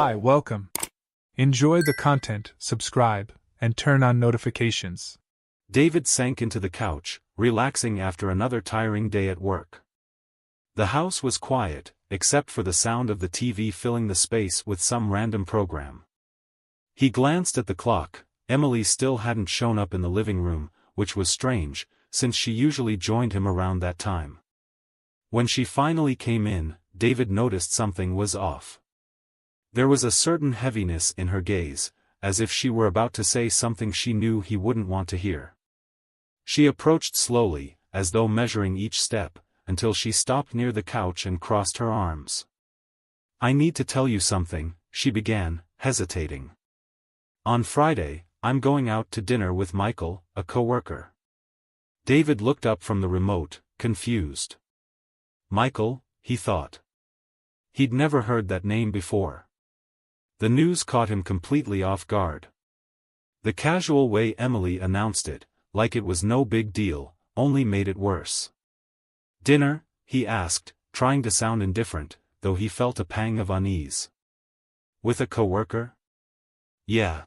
Hi, welcome. Enjoy the content, subscribe, and turn on notifications. David sank into the couch, relaxing after another tiring day at work. The house was quiet, except for the sound of the TV filling the space with some random program. He glanced at the clock. Emily still hadn't shown up in the living room, which was strange, since she usually joined him around that time. When she finally came in, David noticed something was off. There was a certain heaviness in her gaze, as if she were about to say something she knew he wouldn't want to hear. She approached slowly, as though measuring each step, until she stopped near the couch and crossed her arms. "I need to tell you something," she began, hesitating. "On Friday, I'm going out to dinner with Michael, a coworker." David looked up from the remote, confused. Michael, he thought. He'd never heard that name before. The news caught him completely off guard. The casual way Emily announced it, like it was no big deal, only made it worse. "Dinner?" he asked, trying to sound indifferent, though he felt a pang of unease. "With a coworker?" "Yeah.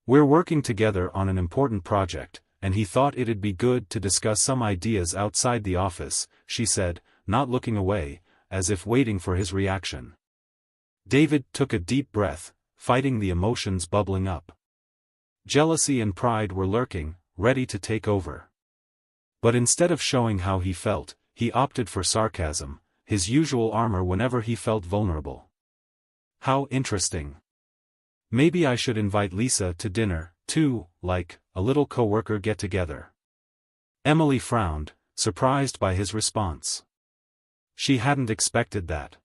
We're working together on an important project, and he thought it'd be good to discuss some ideas outside the office," she said, not looking away, as if waiting for his reaction. David took a deep breath, fighting the emotions bubbling up. Jealousy and pride were lurking, ready to take over. But instead of showing how he felt, he opted for sarcasm, his usual armor whenever he felt vulnerable. "How interesting. Maybe I should invite Lisa to dinner, too, like a little coworker get-together." Emily frowned, surprised by his response. She hadn't expected that.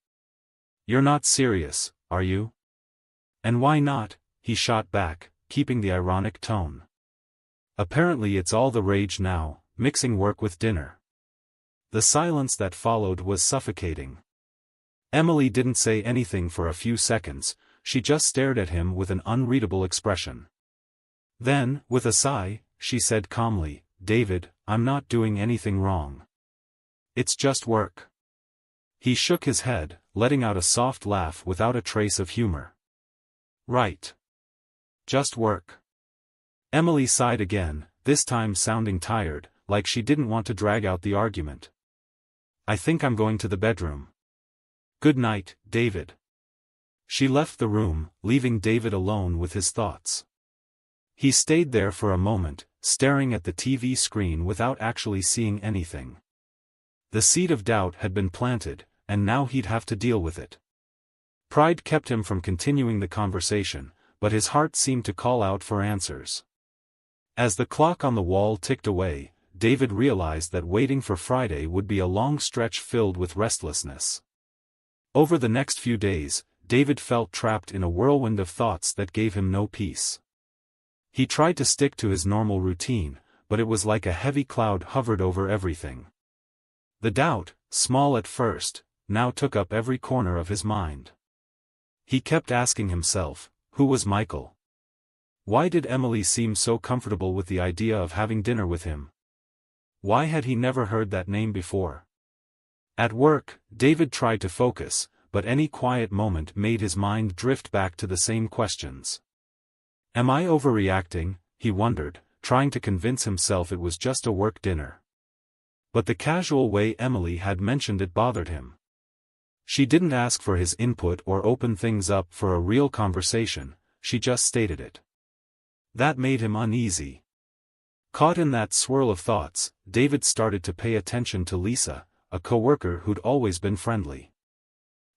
"You're not serious, are you?" "And why not?" he shot back, keeping the ironic tone. "Apparently it's all the rage now, mixing work with dinner." The silence that followed was suffocating. Emily didn't say anything for a few seconds, she just stared at him with an unreadable expression. Then, with a sigh, she said calmly, "David, I'm not doing anything wrong. It's just work." He shook his head, letting out a soft laugh without a trace of humor. "Right. Just work." Emily sighed again, this time sounding tired, like she didn't want to drag out the argument. "I think I'm going to the bedroom. Good night, David." She left the room, leaving David alone with his thoughts. He stayed there for a moment, staring at the TV screen without actually seeing anything. The seed of doubt had been planted, and now he'd have to deal with it. Pride kept him from continuing the conversation, but his heart seemed to call out for answers. As the clock on the wall ticked away, David realized that waiting for Friday would be a long stretch filled with restlessness. Over the next few days, David felt trapped in a whirlwind of thoughts that gave him no peace. He tried to stick to his normal routine, but it was like a heavy cloud hovered over everything. The doubt, small at first, now took up every corner of his mind. He kept asking himself, who was Michael? Why did Emily seem so comfortable with the idea of having dinner with him? Why had he never heard that name before? At work, David tried to focus, but any quiet moment made his mind drift back to the same questions. Am I overreacting? He wondered, trying to convince himself it was just a work dinner. But the casual way Emily had mentioned it bothered him. She didn't ask for his input or open things up for a real conversation, she just stated it. That made him uneasy. Caught in that swirl of thoughts, David started to pay attention to Lisa, a coworker who'd always been friendly.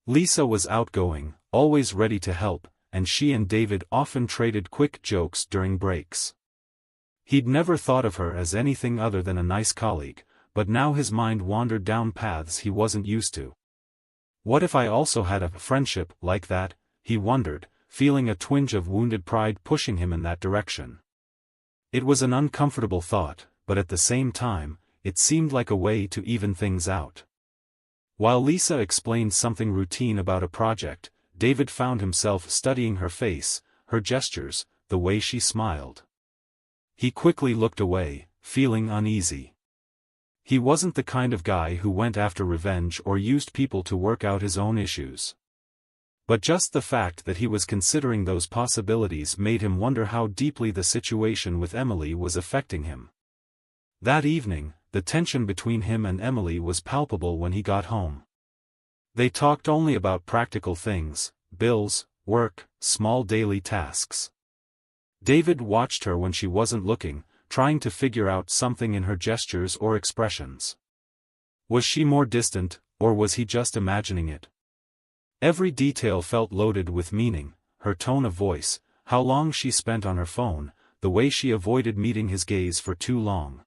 Lisa was outgoing, always ready to help, and she and David often traded quick jokes during breaks. He'd never thought of her as anything other than a nice colleague, but now his mind wandered down paths he wasn't used to. What if I also had a friendship like that, he wondered, feeling a twinge of wounded pride pushing him in that direction. It was an uncomfortable thought, but at the same time, it seemed like a way to even things out. While Lisa explained something routine about a project, David found himself studying her face, her gestures, the way she smiled. He quickly looked away, feeling uneasy. He wasn't the kind of guy who went after revenge or used people to work out his own issues. But just the fact that he was considering those possibilities made him wonder how deeply the situation with Emily was affecting him. That evening, the tension between him and Emily was palpable when he got home. They talked only about practical things, bills, work, small daily tasks. David watched her when she wasn't looking, trying to figure out something in her gestures or expressions. Was she more distant, or was he just imagining it? Every detail felt loaded with meaning, her tone of voice, how long she spent on her phone, the way she avoided meeting his gaze for too long.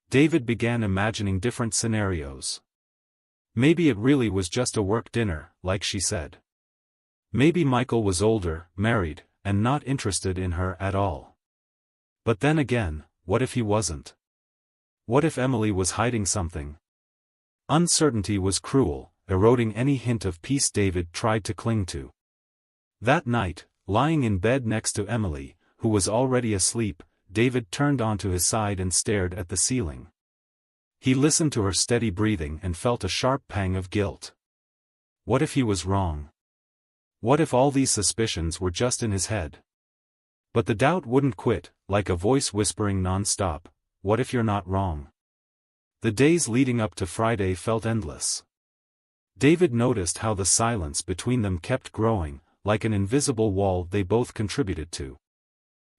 David began imagining different scenarios. Maybe it really was just a work dinner, like she said. Maybe Michael was older, married, and not interested in her at all. But then again, what if he wasn't? What if Emily was hiding something? Uncertainty was cruel, eroding any hint of peace David tried to cling to. That night, lying in bed next to Emily, who was already asleep, David turned onto his side and stared at the ceiling. He listened to her steady breathing and felt a sharp pang of guilt. What if he was wrong? What if all these suspicions were just in his head? But the doubt wouldn't quit, like a voice whispering non-stop, "What if you're not wrong?" The days leading up to Friday felt endless. David noticed how the silence between them kept growing, like an invisible wall they both contributed to.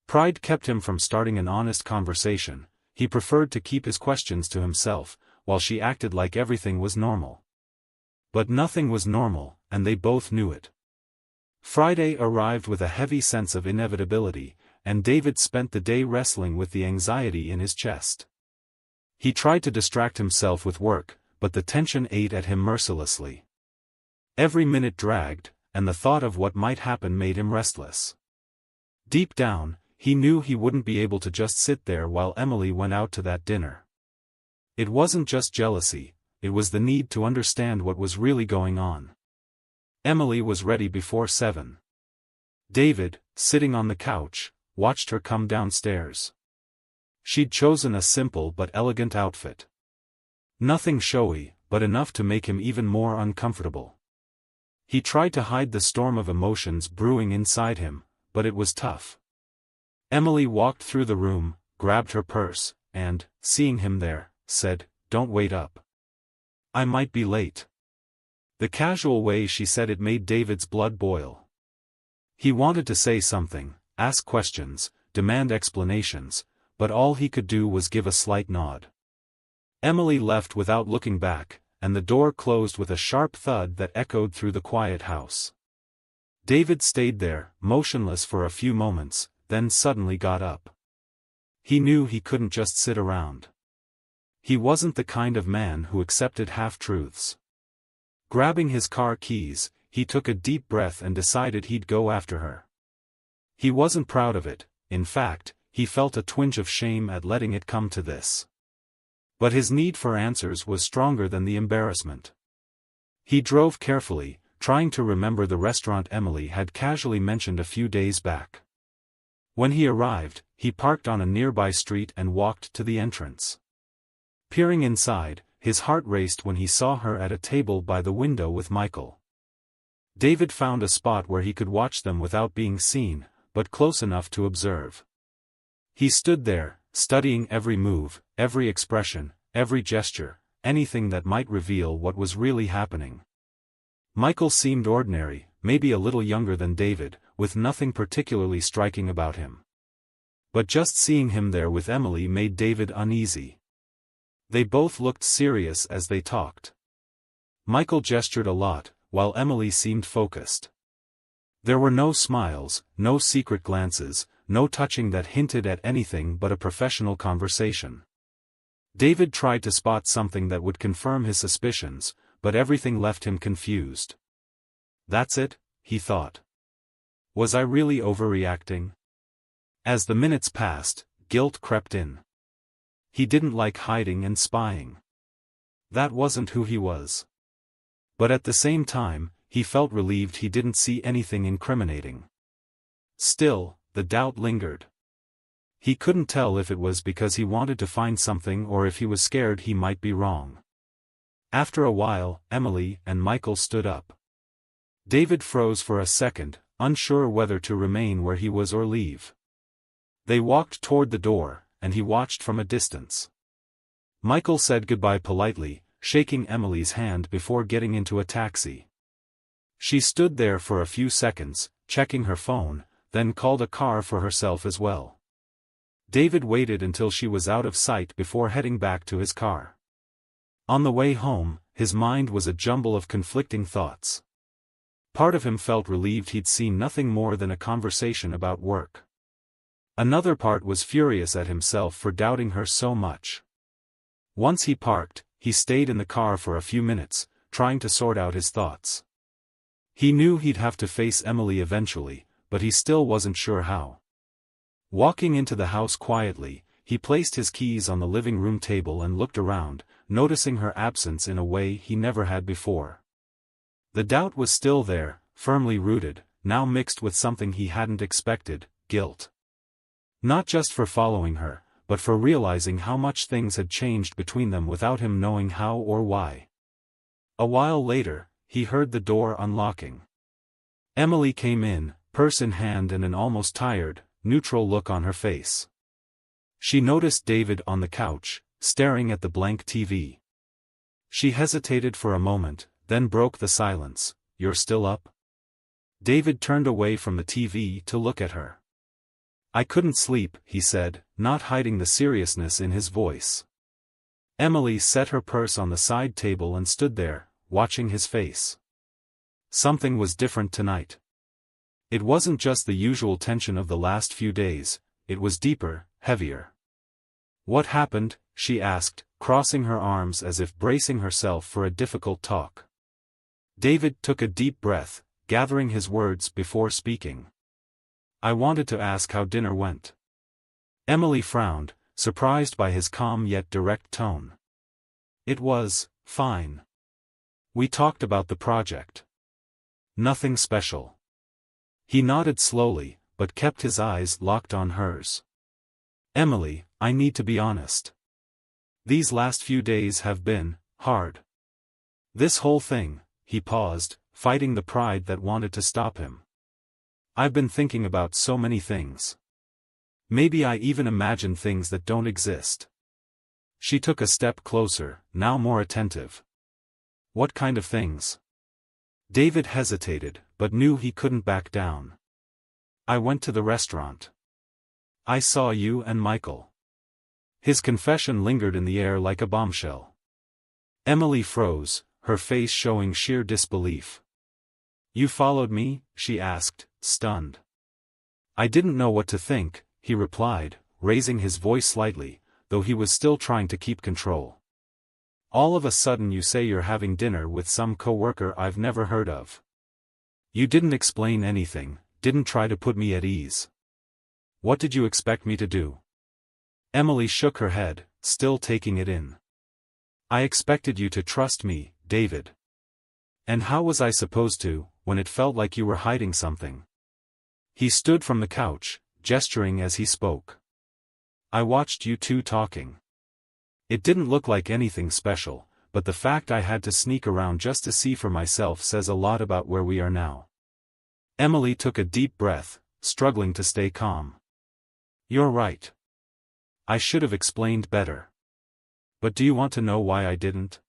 Pride kept him from starting an honest conversation. He preferred to keep his questions to himself, while she acted like everything was normal. But nothing was normal, and they both knew it. Friday arrived with a heavy sense of inevitability, and David spent the day wrestling with the anxiety in his chest. He tried to distract himself with work, but the tension ate at him mercilessly. Every minute dragged, and the thought of what might happen made him restless. Deep down, he knew he wouldn't be able to just sit there while Emily went out to that dinner. It wasn't just jealousy, it was the need to understand what was really going on. Emily was ready before 7. David, sitting on the couch, watched her come downstairs. She'd chosen a simple but elegant outfit. Nothing showy, but enough to make him even more uncomfortable. He tried to hide the storm of emotions brewing inside him, but it was tough. Emily walked through the room, grabbed her purse, and, seeing him there, said, "Don't wait up. I might be late." The casual way she said it made David's blood boil. He wanted to say something, ask questions, demand explanations, but all he could do was give a slight nod. Emily left without looking back, and the door closed with a sharp thud that echoed through the quiet house. David stayed there, motionless for a few moments, then suddenly got up. He knew he couldn't just sit around. He wasn't the kind of man who accepted half-truths. Grabbing his car keys, he took a deep breath and decided he'd go after her. He wasn't proud of it, in fact, he felt a twinge of shame at letting it come to this. But his need for answers was stronger than the embarrassment. He drove carefully, trying to remember the restaurant Emily had casually mentioned a few days back. When he arrived, he parked on a nearby street and walked to the entrance. Peering inside, his heart raced when he saw her at a table by the window with Michael. David found a spot where he could watch them without being seen, but close enough to observe. He stood there, studying every move, every expression, every gesture, anything that might reveal what was really happening. Michael seemed ordinary, maybe a little younger than David, with nothing particularly striking about him. But just seeing him there with Emily made David uneasy. They both looked serious as they talked. Michael gestured a lot, while Emily seemed focused. There were no smiles, no secret glances, no touching that hinted at anything but a professional conversation. David tried to spot something that would confirm his suspicions, but everything left him confused. That's it, he thought. Was I really overreacting? As the minutes passed, guilt crept in. He didn't like hiding and spying. That wasn't who he was. But at the same time, he felt relieved he didn't see anything incriminating. Still, the doubt lingered. He couldn't tell if it was because he wanted to find something or if he was scared he might be wrong. After a while, Emily and Michael stood up. David froze for a second, unsure whether to remain where he was or leave. They walked toward the door, and he watched from a distance. Michael said goodbye politely, shaking Emily's hand before getting into a taxi. She stood there for a few seconds, checking her phone, then called a car for herself as well. David waited until she was out of sight before heading back to his car. On the way home, his mind was a jumble of conflicting thoughts. Part of him felt relieved he'd seen nothing more than a conversation about work. Another part was furious at himself for doubting her so much. Once he parked, he stayed in the car for a few minutes, trying to sort out his thoughts. He knew he'd have to face Emily eventually, but he still wasn't sure how. Walking into the house quietly, he placed his keys on the living room table and looked around, noticing her absence in a way he never had before. The doubt was still there, firmly rooted, now mixed with something he hadn't expected, guilt. Not just for following her, but for realizing how much things had changed between them without him knowing how or why. A while later, he heard the door unlocking. Emily came in, purse in hand and an almost tired, neutral look on her face. She noticed David on the couch, staring at the blank TV. She hesitated for a moment, then broke the silence. "You're still up?" David turned away from the TV to look at her. "I couldn't sleep," he said, not hiding the seriousness in his voice. Emily set her purse on the side table and stood there, watching his face. Something was different tonight. It wasn't just the usual tension of the last few days, it was deeper, heavier. "What happened?" she asked, crossing her arms as if bracing herself for a difficult talk. David took a deep breath, gathering his words before speaking. "I wanted to ask how dinner went." Emily frowned, surprised by his calm yet direct tone. "It was fine. We talked about the project. Nothing special." He nodded slowly, but kept his eyes locked on hers. "Emily, I need to be honest. These last few days have been hard. This whole thing," he paused, fighting the pride that wanted to stop him. "I've been thinking about so many things. Maybe I even imagine things that don't exist." She took a step closer, now more attentive. "What kind of things?" David hesitated, but knew he couldn't back down. "I went to the restaurant. I saw you and Michael." His confession lingered in the air like a bombshell. Emily froze, her face showing sheer disbelief. "You followed me?" she asked, stunned. "I didn't know what to think," he replied, raising his voice slightly, though he was still trying to keep control. "All of a sudden you say you're having dinner with some coworker I've never heard of. You didn't explain anything, didn't try to put me at ease. What did you expect me to do?" Emily shook her head, still taking it in. "I expected you to trust me, David. And how was I supposed to, when it felt like you were hiding something?" He stood from the couch, gesturing as he spoke. "I watched you two talking. It didn't look like anything special, but the fact I had to sneak around just to see for myself says a lot about where we are now." Emily took a deep breath, struggling to stay calm. "You're right. I should have explained better. But do you want to know why I didn't?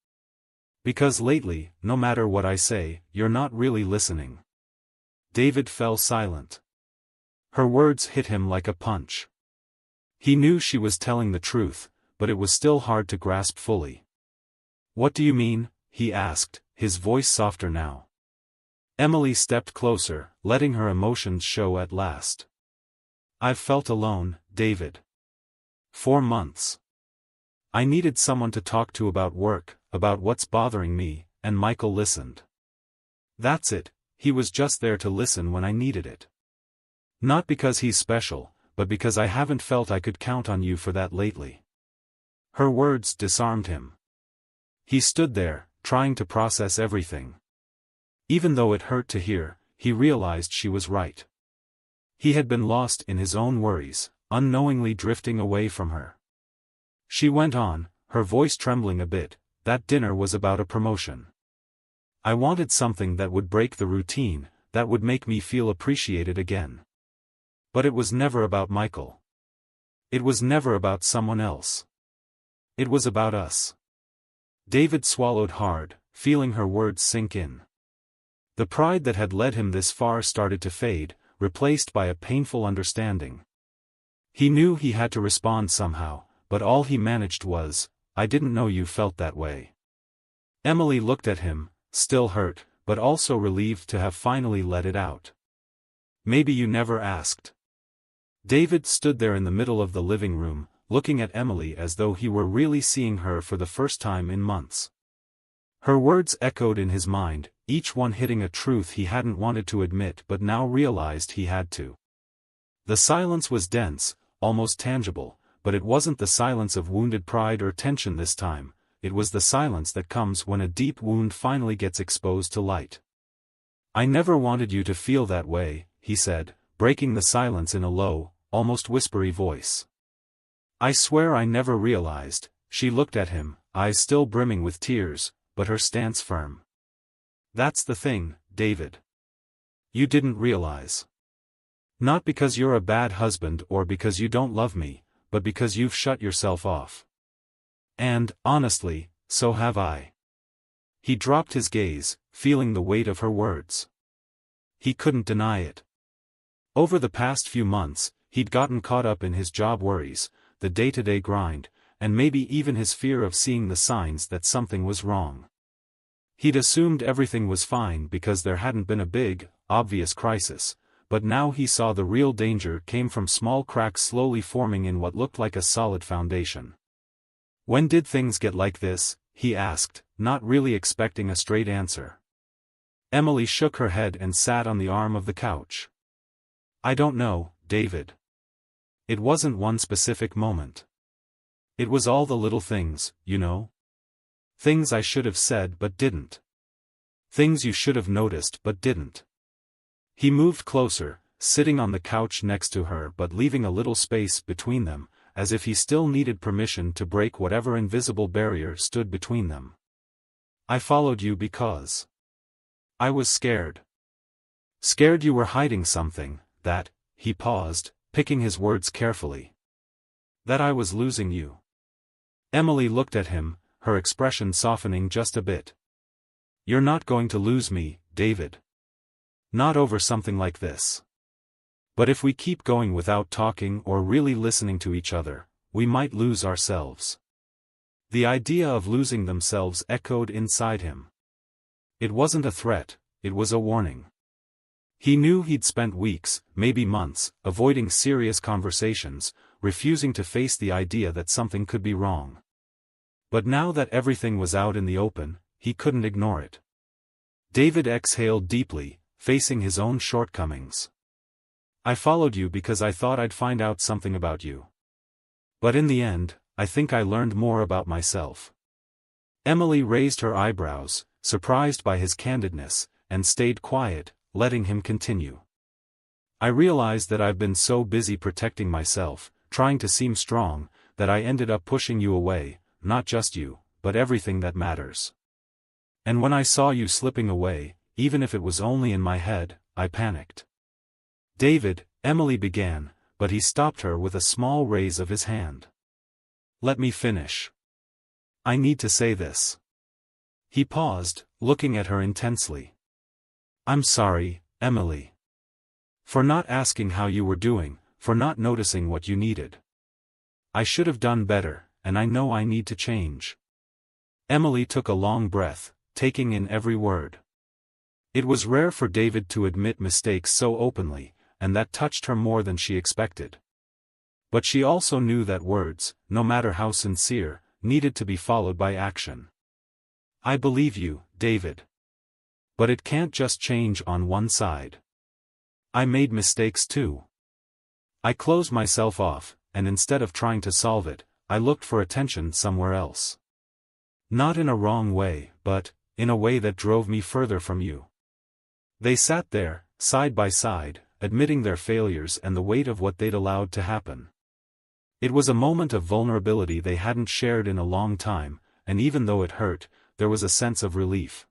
Because lately, no matter what I say, you're not really listening." David fell silent. Her words hit him like a punch. He knew she was telling the truth, but it was still hard to grasp fully. "What do you mean?" he asked, his voice softer now. Emily stepped closer, letting her emotions show at last. "I've felt alone, David. 4 months. I needed someone to talk to about work, about what's bothering me, and Michael listened. That's it, he was just there to listen when I needed it. Not because he's special, but because I haven't felt I could count on you for that lately." Her words disarmed him. He stood there, trying to process everything. Even though it hurt to hear, he realized she was right. He had been lost in his own worries, unknowingly drifting away from her. She went on, her voice trembling a bit, "That dinner was about a promotion. I wanted something that would break the routine, that would make me feel appreciated again. But it was never about Michael. It was never about someone else. It was about us. David swallowed hard, feeling her words sink in. The pride that had led him this far started to fade, replaced by a painful understanding. He knew he had to respond somehow, but all he managed was, "I didn't know you felt that way." Emily looked at him, still hurt, but also relieved to have finally let it out. "Maybe you never asked." David stood there in the middle of the living room, looking at Emily as though he were really seeing her for the first time in months. Her words echoed in his mind, each one hitting a truth he hadn't wanted to admit but now realized he had to. The silence was dense, almost tangible, but it wasn't the silence of wounded pride or tension this time, it was the silence that comes when a deep wound finally gets exposed to light. "I never wanted you to feel that way," he said, breaking the silence in a low, almost whispery voice. "I swear I never realized." She looked at him, eyes still brimming with tears, but her stance firm. "That's the thing, David. You didn't realize. Not because you're a bad husband or because you don't love me, but because you've shut yourself off. And, honestly, so have I." He dropped his gaze, feeling the weight of her words. He couldn't deny it. Over the past few months, he'd gotten caught up in his job worries, the day-to-day grind, and maybe even his fear of seeing the signs that something was wrong. He'd assumed everything was fine because there hadn't been a big, obvious crisis, but now he saw the real danger came from small cracks slowly forming in what looked like a solid foundation. "When did things get like this?" he asked, not really expecting a straight answer. Emily shook her head and sat on the arm of the couch. "I don't know, David. It wasn't one specific moment. It was all the little things, you know? Things I should have said but didn't. Things you should have noticed but didn't." He moved closer, sitting on the couch next to her but leaving a little space between them, as if he still needed permission to break whatever invisible barrier stood between them. "I followed you because I was scared. Scared you were hiding something, that," he paused, picking his words carefully, "that I was losing you." Emily looked at him, her expression softening just a bit. "You're not going to lose me, David. Not over something like this. But if we keep going without talking or really listening to each other, we might lose ourselves." The idea of losing themselves echoed inside him. It wasn't a threat, it was a warning. He knew he'd spent weeks, maybe months, avoiding serious conversations, refusing to face the idea that something could be wrong. But now that everything was out in the open, he couldn't ignore it. David exhaled deeply, facing his own shortcomings. "I followed you because I thought I'd find out something about you. But in the end, I think I learned more about myself." Emily raised her eyebrows, surprised by his candidness, and stayed quiet, letting him continue. "I realized that I've been so busy protecting myself, trying to seem strong, that I ended up pushing you away, not just you, but everything that matters. And when I saw you slipping away, even if it was only in my head, I panicked." "David," Emily began, but he stopped her with a small raise of his hand. "Let me finish. I need to say this." He paused, looking at her intensely. "I'm sorry, Emily. For not asking how you were doing, for not noticing what you needed. I should have done better, and I know I need to change." Emily took a long breath, taking in every word. It was rare for David to admit mistakes so openly, and that touched her more than she expected. But she also knew that words, no matter how sincere, needed to be followed by action. "I believe you, David. But it can't just change on one side. I made mistakes too. I closed myself off, and instead of trying to solve it, I looked for attention somewhere else. Not in a wrong way, but, in a way that drove me further from you." They sat there, side by side, admitting their failures and the weight of what they'd allowed to happen. It was a moment of vulnerability they hadn't shared in a long time, and even though it hurt, there was a sense of relief.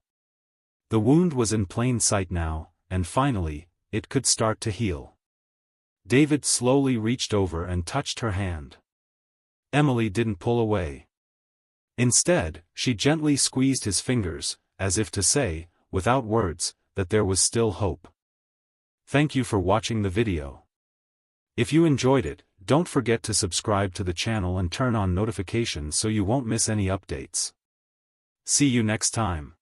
The wound was in plain sight now, and finally, it could start to heal. David slowly reached over and touched her hand. Emily didn't pull away. Instead, she gently squeezed his fingers, as if to say, without words, that there was still hope. Thank you for watching the video. If you enjoyed it, don't forget to subscribe to the channel and turn on notifications so you won't miss any updates. See you next time.